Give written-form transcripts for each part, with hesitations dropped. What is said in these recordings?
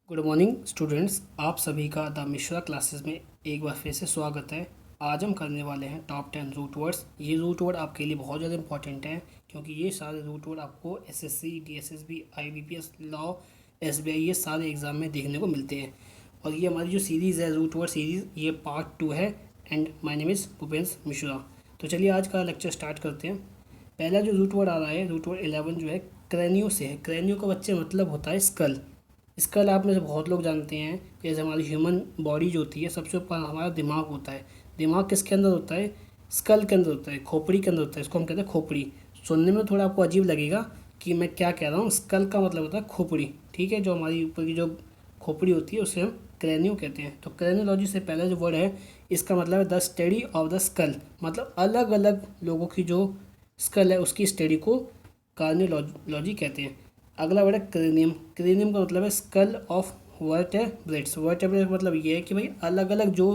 Good morning students, आप सभी का द मिश्रा क्लासेस में एक बार फिर से स्वागत है। आज हम करने वाले हैं टॉप 10 रूट वर्ड्स। ये रूट वर्ड आपके लिए बहुत ज़्यादा इंपॉर्टेंट हैं क्योंकि ये सारे रूट वर्ड आपको SSC, DSSB, IBPS, law, SBI ये सारे एग्ज़ाम में देखने को मिलते हैं। और ये हमारी जो सीरीज़ है रूट वर्ड सीरीज़, ये पार्ट 2 है। And my name is Bhupendra Mishra. तो चलिए आज का लेक्चर स्टार्ट करते हैं। पहला जो रूट वर्ड आ रहा है, रूट वर्ड 11 जो है क्रेनियो से है। क्रेनियो का बच्चे मतलब होता है स्कल। स्कल आप में से बहुत लोग जानते हैं, जैसे हमारी ह्यूमन बॉडी जो होती है सबसे ऊपर हमारा दिमाग होता है। दिमाग किसके अंदर होता है? स्कल के अंदर होता है, खोपड़ी के अंदर होता है। इसको हम कहते हैं खोपड़ी। सुनने में थोड़ा आपको अजीब लगेगा कि मैं क्या कह रहा हूँ। स्कल का मतलब होता है खोपड़ी, ठीक है। जो हमारी ऊपर की जो खोपड़ी होती है उसे हम क्रेनियो कहते हैं। तो क्रेनियोलॉजी से पहला जो वर्ड है, इसका मतलब है the study of the skull. मतलब अलग अलग लोगों की जो स्कल है उसकी स्टडी को कार्नियोलॉजी कहते हैं। अगला वर्ड है क्रेनियम। क्रेनियम का मतलब है स्कल ऑफ वर्टेब्रेट्स। वर्टेब्रेट मतलब ये है कि भाई अलग अलग जो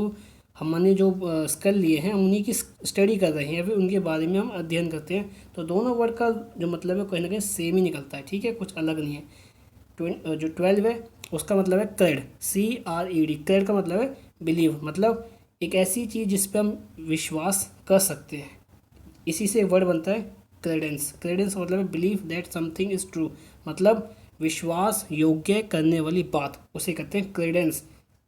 हमने जो स्कल लिए हैं हम उन्हीं की स्टडी कर रहे हैं या फिर उनके बारे में हम अध्ययन करते हैं। तो दोनों वर्ड का जो मतलब है कहीं ना कहीं सेम ही निकलता है, ठीक है, कुछ अलग नहीं है। जो 12 है उसका मतलब है क्रेड, CRED। क्रेड का मतलब है बिलीव, मतलब एक ऐसी चीज़ जिस पर हम विश्वास कर सकते हैं। इसी से एक वर्ड बनता है क्रेडेंस। क्रेडेंस मतलब है believe that something is true, मतलब विश्वास योग्य करने वाली बात, उसे कहते हैं क्रेडेंस।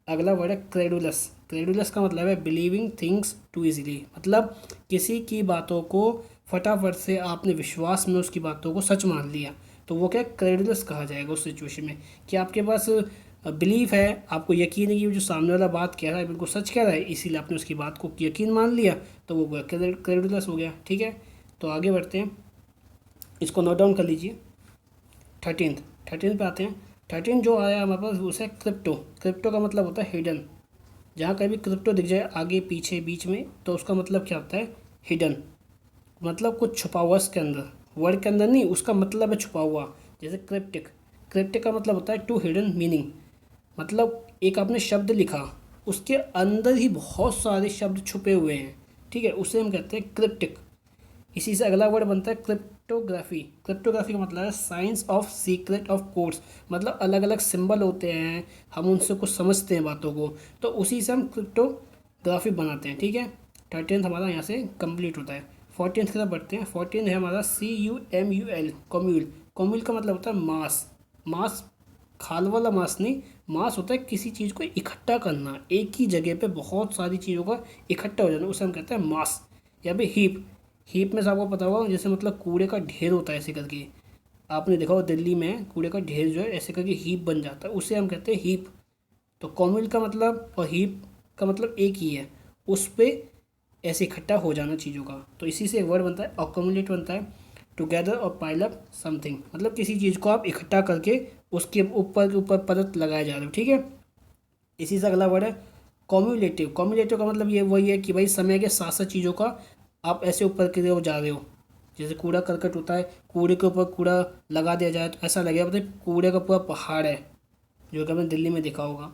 अगला वर्ड है क्रेडुलस। क्रेडुलस का मतलब है बिलीविंग थिंग्स टू इजीली, मतलब किसी की बातों को फटाफट से आपने विश्वास में उसकी बातों को सच मान लिया, तो वो क्या क्रेडुलस कहा जाएगा उस सिचुएशन में। कि आपके पास बिलीफ है, आपको यकीन है कि जो सामने वाला बात कह रहा है बिल्कुल सच कह रहा है, इसीलिए आपने उसकी बात को यकीन मान लिया, तो वो क्रेडुलस हो गया, ठीक है। तो आगे बढ़ते हैं, इसको नोट डाउन कर लीजिए। 13th 13th पे आते हैं। 13 जो आया हमारे पास उसे क्रिप्टो। क्रिप्टो का मतलब होता है हिडन। जहाँ कहीं भी क्रिप्टो दिख जाए आगे पीछे बीच में, तो उसका मतलब क्या होता है? हिडन, मतलब कुछ छुपा हुआ इसके अंदर। वर्ड के अंदर नहीं, उसका मतलब है छुपा हुआ। जैसे क्रिप्टिक। क्रिप्टिक का मतलब होता है टू हिडन मीनिंग, मतलब एक आपने शब्द लिखा, उसके अंदर ही बहुत सारे शब्द छुपे हुए हैं, ठीक है, उसे हम कहते हैं क्रिप्टिक। इसी से अगला वर्ड बनता है क्रिप्टोग्राफी। क्रिप्टोग्राफी का मतलब है science of secret of codes, मतलब अलग अलग सिंबल होते हैं, हम उनसे कुछ समझते हैं बातों को, तो उसी से हम क्रिप्टोग्राफी बनाते हैं, ठीक है। 13th हमारा यहाँ से कंप्लीट होता है। 14th की तरफ बढ़ते हैं। 14 है हमारा CUMUL, कम्यूल। कम्यूल का मतलब होता है मास। मास खाल वाला मास नहीं, मास होता है किसी चीज़ को इकट्ठा करना, एक ही जगह पे बहुत सारी चीज़ों का इकट्ठा हो जाना, उसे हम कहते हैं मास। या फिर हीप। हीप में से आपको पता होगा जैसे मतलब कूड़े का ढेर होता है ऐसे करके, आपने देखा हो दिल्ली में कूड़े का ढेर जो है ऐसे करके हीप बन जाता है, उसे हम कहते हैं हीप। तो कॉम्यूल का मतलब और हीप का मतलब एक ही है, उस पर ऐसे इकट्ठा हो जाना चीज़ों का। तो इसी से एक वर्ड बनता है अकोमुलेट, बनता है टुगेदर और पाइल अप समथिंग, मतलब किसी चीज़ को आप इकट्ठा करके उसके ऊपर के ऊपर परत लगाए जा रहे हो, ठीक है। इसी से अगला वर्ड है कॉम्युलेटिव। कॉम्युलेटिव का मतलब ये वही है कि भाई समय के साथ साथ चीज़ों का आप ऐसे ऊपर के लिए जा रहे हो। जैसे कूड़ा करकट होता है, कूड़े के ऊपर कूड़ा लगा दिया जाए तो ऐसा लगेगा मतलब कूड़े का पूरा पहाड़ है, जो कि आपने दिल्ली में देखा होगा।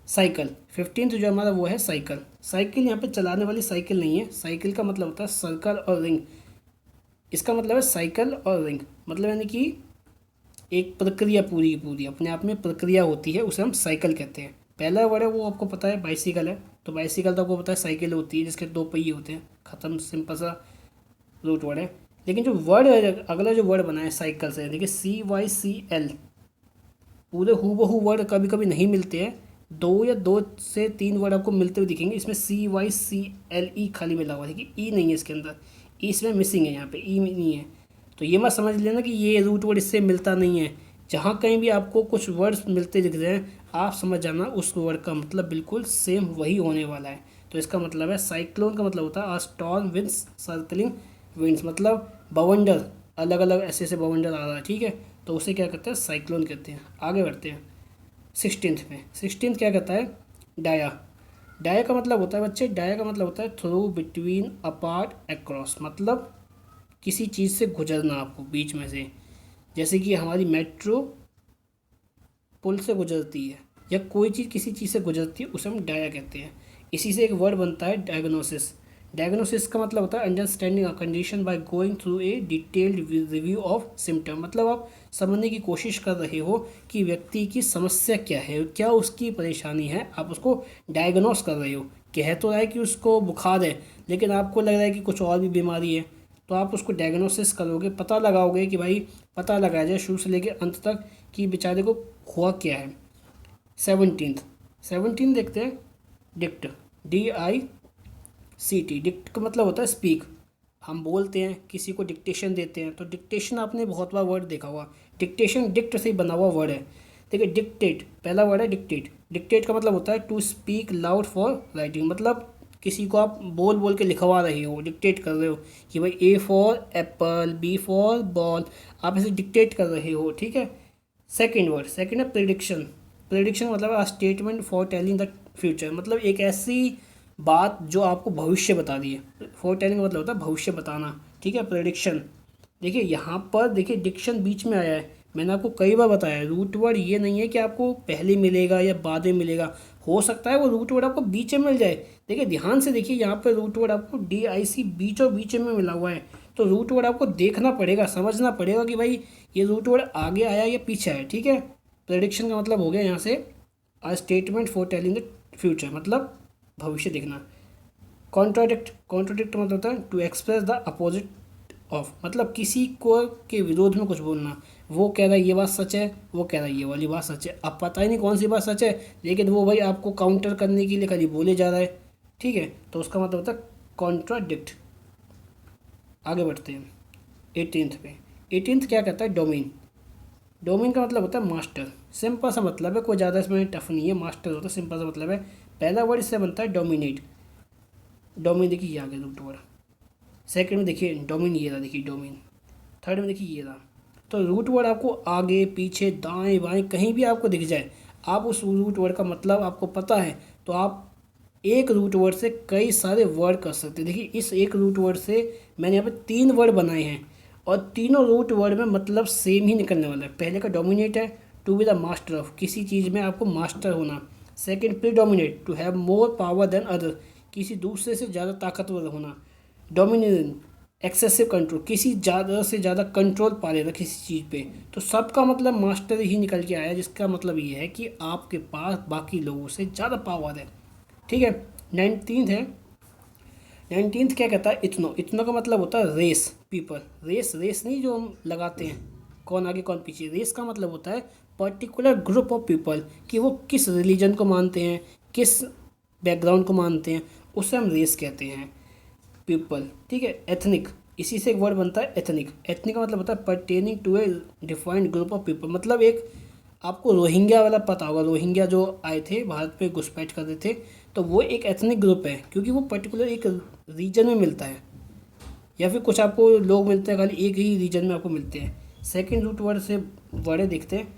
साइकिल। 15th जो हमारा वो है साइकिल। साइकिल यहाँ पे चलाने वाली साइकिल नहीं है। साइकिल का मतलब होता है सर्कल और रिंग। इसका मतलब है साइकिल और रिंग, मतलब यानी कि एक प्रक्रिया पूरी की पूरी अपने आप में प्रक्रिया होती है, उसे हम साइकिल कहते हैं। पहला वर्ड है वो आपको पता है बाइसिकल है, तो बाइसिकल तो आपको पता है साइकिल होती है जिसके दो पहिए होते हैं, ख़त्म, सिंपल सा रूट वर्ड है। लेकिन जो वर्ड है अगला जो वर्ड बना है साइकिल से, देखिए CYCL, पूरे हूबहू वर्ड कभी कभी नहीं मिलते हैं, दो या दो से तीन वर्ड आपको मिलते हुए दिखेंगे। इसमें CYCLE खाली मिला हुआ है, देखिए ई नहीं है इसके अंदर, ई इसमें मिसिंग है, यहाँ पे ई नहीं है। तो ये मत समझ लेना कि ये रूट वर्ड इससे मिलता नहीं है। जहाँ कहीं भी आपको कुछ वर्ड्स मिलते दिख रहे हैं, आप समझ जाना उस वर्ड का मतलब बिल्कुल सेम वही होने वाला है। तो इसका मतलब है साइक्लोन का मतलब होता है स्टॉर्म विंड्स सर्कलिंग विंड्स, मतलब बवंडर, अलग अलग ऐसे ऐसे बवंडर आ रहा है, ठीक है, तो उसे क्या कहते हैं? साइक्लोन कहते हैं। आगे बढ़ते हैं 16th में। 16th क्या कहता है? डाया। डाया का मतलब होता है बच्चे, डाया का मतलब होता है थ्रू, बिटवीन, अपार्ट, अक्रॉस, मतलब किसी चीज़ से गुजरना आपको बीच में से। जैसे कि हमारी मेट्रो पुल से गुजरती है, या कोई चीज़ किसी चीज़ से गुजरती है, उसे हम डाया कहते हैं। इसी से एक वर्ड बनता है डायग्नोसिस। डायग्नोसिस का मतलब होता है understanding a condition by going through a detailed review of symptom. मतलब आप समझने की कोशिश कर रहे हो कि व्यक्ति की समस्या क्या है, क्या उसकी परेशानी है, आप उसको डायग्नोस कर रहे हो। कह तो रहा है कि उसको बुखार है, लेकिन आपको लग रहा है कि कुछ और भी बीमारी है, तो आप उसको डायग्नोसिस करोगे, पता लगाओगे कि भाई पता लगाया जाए शुरू से लेकर अंत तक कि बेचारे को हुआ क्या है। 17 देखते हैं, डिक्ट, DICT। डिक्ट का मतलब होता है स्पीक। हम बोलते हैं, किसी को डिक्टेशन देते हैं, तो डिक्टेशन आपने बहुत बार वर्ड देखा हुआ। डिक्टेशन डिक्ट से ही बना हुआ वर्ड है। देखिए डिक्टेट, पहला वर्ड है डिक्टेट। डिक्टेट का मतलब होता है to speak loud for writing. मतलब किसी को आप बोल बोल के लिखवा रहे हो, डिक्टेट कर रहे हो कि भाई A for Apple, B for ball, आप इसे डिक्टेट कर रहे हो, ठीक है। सेकंड है प्रिडिक्शन। प्रिडिक्शन मतलब a statement for telling the future. मतलब एक ऐसी बात जो आपको भविष्य बता दी है। फॉर टेलिंग का मतलब होता है भविष्य बताना, ठीक है। प्रिडिक्शन, देखिए यहाँ पर देखिए डिक्शन बीच में आया है। मैंने आपको कई बार बताया है, रूट वर्ड ये नहीं है कि आपको पहले मिलेगा या बाद में मिलेगा। हो सकता है वो रूट वर्ड आपको बीच में मिल जाए। देखिए ध्यान से देखिए, यहाँ पर रूट वर्ड आपको DIC बीचों बीच में मिला हुआ है। तो रूट वर्ड आपको देखना पड़ेगा, समझना पड़ेगा कि भाई ये रूट वर्ड आगे आया या पीछे आया, ठीक है। प्रेडिक्शन का मतलब हो गया यहाँ से a statement for telling the future, मतलब भविष्य देखना। कॉन्ट्राडिक्ट मतलब होता है to express the opposite of. मतलब किसी को के विरोध में कुछ बोलना। वो कह रहा है ये बात सच है, वो कह रहा है ये वाली बात सच है। अब पता ही नहीं कौन सी बात सच है, लेकिन वो भाई आपको काउंटर करने के लिए खाली बोले जा रहा है, ठीक है। तो उसका मतलब होता है कॉन्ट्राडिक्ट। आगे बढ़ते हैं 18th पे। 18th क्या कहता है, डोमेन। डोमेन का मतलब होता है मास्टर। सिंपल सा मतलब है, कोई ज़्यादा इसमें टफ नहीं है, मास्टर होता है, सिंपल सा मतलब है। पहला वर्ड इससे बनता है डोमिनेट। डोमिन देखिए ये आ गया रूट वर्ड। सेकंड में देखिए डोमिन ये रहा, देखिए डोमिन। थर्ड में देखिए ये रहा। तो रूट वर्ड आपको आगे पीछे दाएं बाएं कहीं भी आपको दिख जाए, आप उस रूट वर्ड का मतलब आपको पता है, तो आप एक रूट वर्ड से कई सारे वर्ड कर सकते हैं। देखिए इस एक रूट वर्ड से मैंने यहाँ पे 3 वर्ड बनाए हैं, और तीनों रूट वर्ड में मतलब सेम ही निकलने वाला है। पहले का डोमिनेट है, to be the master of, किसी चीज़ में आपको मास्टर होना। Second predominate, to have more power than other, किसी दूसरे से ज़्यादा ताकतवर होना। डोमिनेशन, एक्सेसिव कंट्रोल, किसी ज़्यादा से ज़्यादा कंट्रोल पा लेना किसी चीज़ पे। तो सबका मतलब मास्टर ही निकल के आया, जिसका मतलब ये है कि आपके पास बाकी लोगों से ज़्यादा पावर है, ठीक है। 19th क्या कहता है, इथनो। इथनो का मतलब होता है रेस, पीपल। रेस नहीं जो हम लगाते हैं, कौन आगे कौन पीछे। रेस का मतलब होता है पर्टिकुलर ग्रुप ऑफ पीपल, कि वो किस रिलीजन को मानते हैं, किस बैकग्राउंड को मानते हैं, उसे हम रेस कहते हैं, पीपल, ठीक है। एथनिक, इसी से एक वर्ड बनता है एथनिक। एथनिक का मतलब होता है pertaining to a defined group of people. मतलब एक आपको रोहिंग्या वाला पता होगा, रोहिंग्या जो आए थे भारत पे घुसपैठ कर रहे थे, तो वो एक एथनिक ग्रुप है, क्योंकि वो पर्टिकुलर एक रीजन में मिलता है, या फिर कुछ आपको लोग मिलते हैं खाली एक ही रीजन में आपको मिलते हैं। सेकंड रूट वर्ड से वर्ड देखते हैं,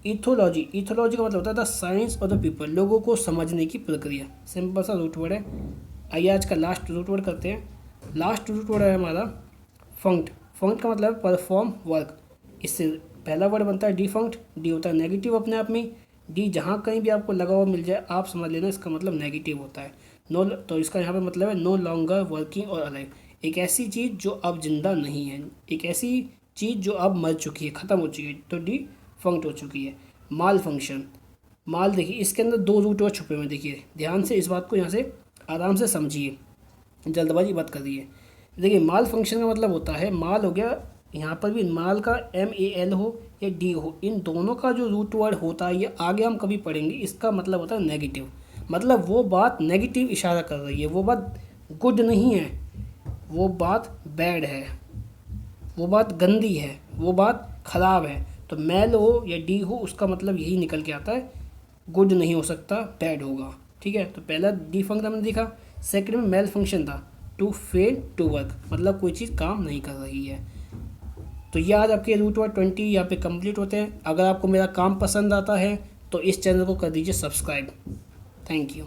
ईथोलॉजी। ईथोलॉजी का मतलब होता है the science of the people, लोगों को समझने की प्रक्रिया। सिंपल सा रूट वर्ड है। आइए आज का लास्ट रूट वर्ड करते हैं। लास्ट रूट वर्ड है हमारा फंक्ट। फंक्ट का मतलब है परफॉर्म वर्क। इससे पहला वर्ड बनता है डिफंक्ट। डी होता है नेगेटिव अपने आप में। डी जहाँ कहीं भी आपको लगा हुआ मिल जाए आप समझ लेना इसका मतलब नेगेटिव होता है। नो, तो इसका यहाँ पे मतलब है नो लॉन्गर वर्किंग और अलाइव। एक ऐसी चीज़ जो अब जिंदा नहीं है, एक ऐसी चीज़ जो अब मर चुकी है, ख़त्म हो चुकी है, तो डी फंक्ट हो चुकी है। माल फंक्शन। माल देखिए इसके अंदर 2 रूट वर्ड छुपे हुए, देखिए ध्यान से इस बात को यहाँ से आराम से समझिए, जल्दबाजी मत करिए। देखिए माल फंक्शन का मतलब होता है, माल हो गया, यहाँ पर भी माल का MAL हो या D हो, इन दोनों का जो रूट वर्ड होता है ये आगे हम कभी पढ़ेंगे, इसका मतलब होता है नेगेटिव। मतलब वो बात नेगेटिव इशारा कर रही है, वो बात गुड नहीं है, वो बात बैड है, वो बात गंदी है, वो बात ख़राब है। तो मैल हो या डी हो उसका मतलब यही निकल के आता है, गुड नहीं हो सकता, बैड होगा, ठीक है। तो पहला डी फंक्शन हमने देखा। सेकंड में मेल फंक्शन था, टू फेल टू वर्क, मतलब कोई चीज़ काम नहीं कर रही है। तो ये आज आपके रूट वर्ड 20 यहाँ पे कंप्लीट होते हैं। अगर आपको मेरा काम पसंद आता है तो इस चैनल को कर दीजिए सब्सक्राइब। Thank you.